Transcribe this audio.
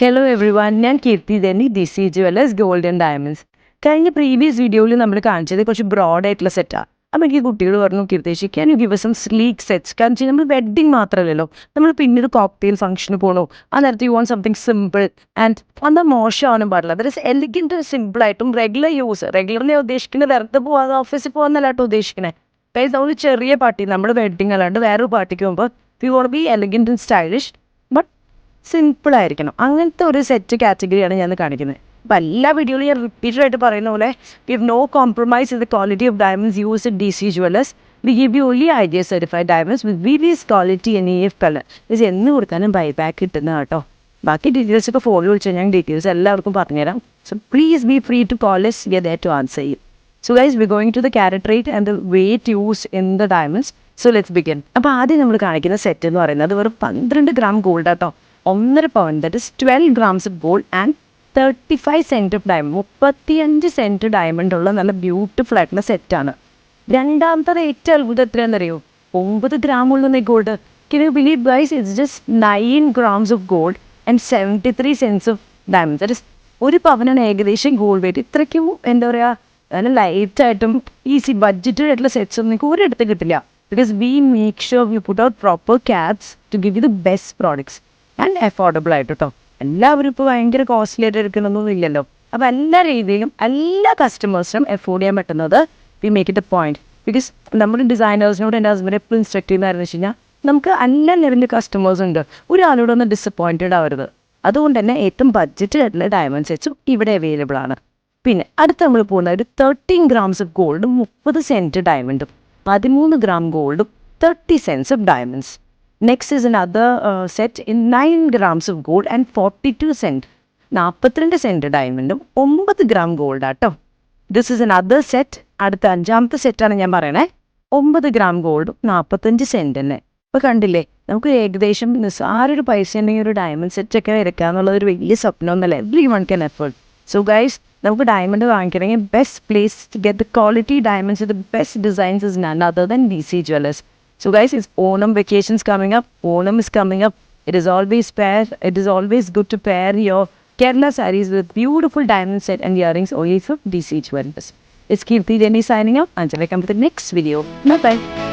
Hello everyone, ഞാൻ Keerthi Dhani, this is jewellers gold and diamonds. കഴിഞ്ഞ previous വീഡിയോയിൽ നമ്മൾ കാണിച്ചത് കുറച്ച് ബ്രോഡ് ആയിട്ടുള്ള സെറ്റാണ്. അപ്പോൾ എനിക്ക് കുട്ടികൾ പറഞ്ഞു, കീർത്തേശി can you give some sleek sets? കാരണം വെച്ചാൽ നമ്മൾ വെഡ്ഡിങ് മാത്രമല്ലല്ലോ, നമ്മൾ പിന്നീട് കോക്ടെയിൽ ഫംഗ്ഷന് പോകണോ, ആ നേരത്തെ you want something simple and എന്താ മോശമാവാനും പാടില്ല. അതായത് എലിഗൻറ്റ് സിമ്പിളായിട്ടും റെഗുലർ യൂസ്. റെഗുലർ ഞാൻ ഉദ്ദേശിക്കുന്നത് വെറുതെ പോകാതെ ഓഫീസിൽ പോകാന്നല്ല കേട്ടോ ഉദ്ദേശിക്കണേ. അതായത് നമ്മൾ ചെറിയ പാർട്ടി, നമ്മുടെ വെഡ്ഡിങ് അല്ലാണ്ട് വേറൊരു പാർട്ടിക്ക് പോകുമ്പോൾ you won't be elegant and stylish but സിമ്പിളായിരിക്കണം. അങ്ങനത്തെ ഒരു സെറ്റ് കാറ്റഗറിയാണ് ഞാൻ കാണിക്കുന്നത്. അപ്പോൾ എല്ലാ വീഡിയോയിലും ഞാൻ റിപ്പീറ്റഡായിട്ട് പറയുന്ന പോലെ we have no compromise in the quality of diamonds use in DC jewellers. We give you only IGI certified diamonds with VVS quality and EF colour. ഇത് എന്ന് കൊടുത്താലും ബൈബാക്ക് കിട്ടുന്ന കേട്ടോ. ബാക്കി ഡീറ്റെയിൽസ് ഒക്കെ ഫോണിൽ വിളിച്ചാൽ ഞാൻ ഡീറ്റെയിൽസ് എല്ലാവർക്കും പറഞ്ഞുതരാം. So please be free to call us. We are there to answer you. So guys, we're going to the carat rate and the weight used in the diamonds. So let's begin. അപ്പോൾ ആദ്യം നമ്മൾ കാണിക്കുന്ന set എന്ന് പറയുന്നത് വെറും 12 gram gold ആട്ടോ. 1.5 പവൻ, that is 12 grams of gold and 35 cent of diamond. 35 cent diamond ഉള്ള നല്ല ബ്യൂട്ടിഫുൾ ആയിട്ടുള്ള സെറ്റാണ്. രണ്ടാമത്തെ റേറ്റ് അത്ഭുതം എത്രയാണെന്നറിയോ? 9 gram ഉള്ള gold. Can you believe guys, it's just 9 grams of gold and 73 cents of diamond. That is ഒരു പവനാണ് ഏകദേശം ഗോൾഡ് വെയിറ്റ്. ഇത്രയ്ക്കും എന്താ പറയുക, നല്ല ലൈറ്റായിട്ടും ഈസി ബഡ്ജറ്റഡ് ആയിട്ടുള്ള സെറ്റ്സ് ഒന്നും നിങ്ങൾക്ക് ഒരിടത്ത് കിട്ടില്ല. Because we make sure we put out proper caps to give you the best products and affordable ആയിട്ട് കേട്ടോ. എല്ലാവരും ഇപ്പോൾ ഭയങ്കര കോസ്റ്റ്ലി ആയിട്ട് എടുക്കണമെന്നൊന്നും ഇല്ലല്ലോ. അപ്പോൾ എല്ലാ രീതിയിലും എല്ലാ കസ്റ്റമേഴ്സിനും അഫോർഡ് ചെയ്യാൻ പറ്റുന്നത് we make it A point. Because നമ്മുടെ ഡിസൈനേഴ്സിനോട് എൻ്റെ ഹസ്ബൻഡ് എപ്പോഴും ഇൻസ്ട്രക്ട് ചെയ്യുന്നതെന്ന് വെച്ച് കഴിഞ്ഞാൽ നമുക്ക് എല്ലാ ലെവലിൻ്റെ കസ്റ്റമേഴ്സ് ഉണ്ട്, ഒരാളോടൊന്ന് ഡിസപ്പോയിൻറ്റഡ് ആവരുത്. അതുകൊണ്ട് തന്നെ ഏറ്റവും ബഡ്ജറ്റ് ആയിട്ടുള്ള ഡയമണ്ട് സെറ്റ്സും ഇവിടെ അവൈലബിൾ ആണ്. പിന്നെ അടുത്ത് നമ്മൾ പോകുന്ന ഒരു 13 grams ഓഫ് ഗോൾഡും 30 cent ഡയമണ്ടും, 13 gram ഗോൾഡും 30 cents of diamonds. Next is another set in 9 grams of gold and 42 cent. 42 cent ഡയമണ്ടും 9 gram gold ആട്ടോ. This is another set. അടുത്ത അഞ്ചാമത്തെ സെറ്റാണ് ഞാൻ പറയണേ. 9 gram ഗോൾഡും 45 cent തന്നെ. ഇപ്പോൾ കണ്ടില്ലേ, നമുക്ക് ഏകദേശം നിസ്സാരൊരു പൈസ ഉണ്ടെങ്കിൽ ഒരു ഡയമണ്ട് സെറ്റൊക്കെ വരയ്ക്കുക എന്നുള്ളത് ഒരു വലിയ സ്വപ്നമൊന്നുമല്ല. Everyone can effort. So guys, നമുക്ക് ഡയമണ്ട് വാങ്ങിക്കണമെങ്കിൽ best place to get the quality diamonds with the best designs is none other than DC jewellers. So guys, it's Onam vacations coming up. Onam is coming up. It is always good to pair your Kerala sarees with beautiful diamond set and earrings only from DC Jewelers. It's Kirti Denny signing up until I come to the next video. Bye bye.